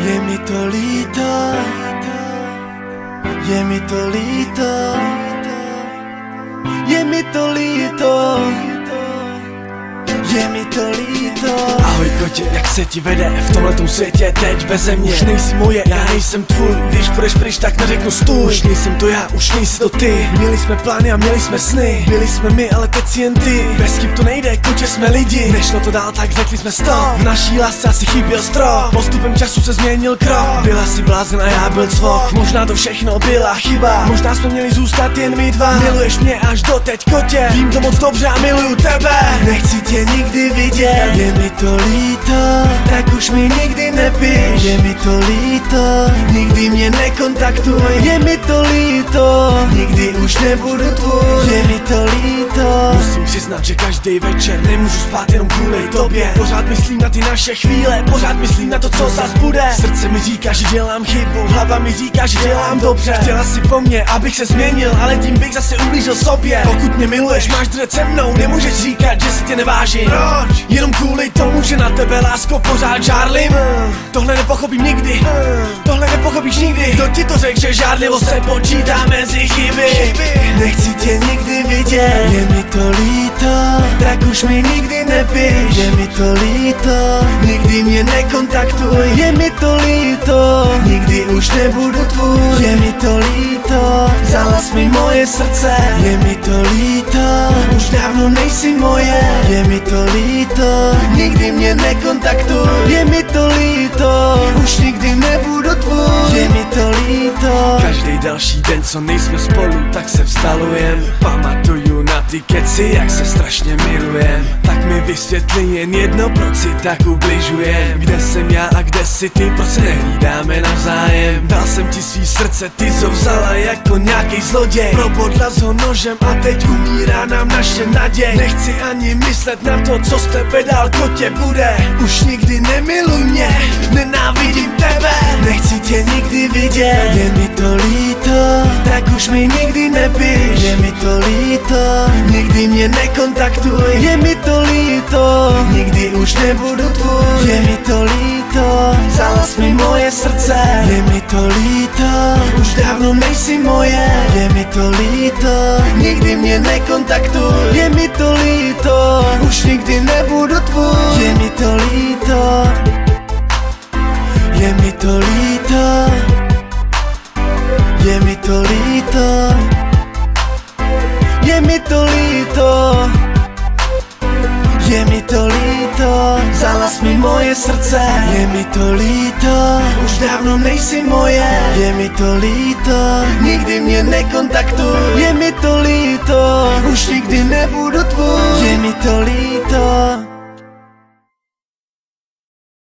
Je mi to líto, je mi to líto, je mi to líto, je mi to líto. Ahoj kotě, jak se ti vede v tomhletom světě teď beze mě? Už nejsi moje, já nejsem tvůj, když půjdeš pryč, tak neřeknu stůj. Už nejsem to já, už nejsi to ty. Měli jsme plány a měli jsme sny, byli jsme my, ale teď si jen ty. Bez chyb to nejde, koče jsme lidi, nešlo to dál, tak řekli jsme stop. V naší lásce asi chyběl strop, postupem času se změnil krok. Byla si blázen a já byl cvok, možná to všechno byla chyba, možná jsme měli zůstat jen my dva. Miluješ mě až doteď kotě, vím to moc dobře a miluju tebe. Nechci tě nikdy vidět, je mi to líto, tak už mi nikdy nepíš. Je mi to líto, nikdy mě nekontaktuj. Je mi to líto, nikdy už nebudu tvůj. Je mi to líto. Musím přiznat, že každý večer nemůžu spát jenom kvůli tobě. Pořád myslím na ty naše chvíle, pořád myslím na to, co zas bude. Srdce mi říká, že dělám chybu, hlava mi říká, že dělám dobře. Chtěla si po mně, abych se změnil, ale tím bych zase ublížil sobě. Pokud mě miluješ, máš držet se mnou, nemůžeš říkat, že si tě nevážím. Proč? Jenom kvůli tomu, že na tebe, lásko, pořád žárlim. Tohle nepochopím nikdy, tohle nepochopíš nikdy. Kdo ti to řekl, že žárlivost se počítá mezi chyby? Nechci tě nikdy vidět, je mi to líto, tak už mi nikdy nepíš. Je mi to líto, nikdy mě nekontaktuj. Je mi to líto, nikdy už nebudu tvůj. Je mi to líto, vzala jsi mi moje srdce. Je mi to líto, už dávno nejsi moje. Je mi to líto, nikdy mě nekontaktuj. Je mi to líto, už nikdy nebudu tvůj. Je mi to líto. Každý další den, co nejsme spolu, tak se vzdalujem. Pamatuju na ty keci, jak se strašně milujem. Tak mi vysvětli jen jedno, proč si tak ubližujem. Kde jsem já a kde jsi ty, proč se nehlídáme navzájem. Dal jsem ti svý srdce, ty jsi ho vzala jako nějaký zloděj. Probodla s ho nožem a teď umírá nám naše naděj. Nechci ani myslet na to, co z tebe dál kotě bude. Už nikdy nemiluj mě, nenávidím tebe. Nechci tě nikdy vidět, je mi to líto, tak už mi nikdy nepíš. Je mi to líto, nikdy mě nekontaktuj. Je mi to líto, nikdy už nebudu tvůj. Je mi to líto, vzala jsi mi moje srdce. Je mi to líto, už dávno nejsi moje. Je mi to líto, nikdy mě nekontaktuj. Je mi to líto, už nikdy nebudu tvůj. Je mi to líto, je mi to líto, je mi to líto, je mi to líto, je mi to líto, vzala jsi mi moje srdce. Je mi to líto, už dávno nejsi moje. Je mi to líto, nikdy mě nekontaktuj. Je mi to líto, už nikdy nebudu tvůj. Je mi to líto.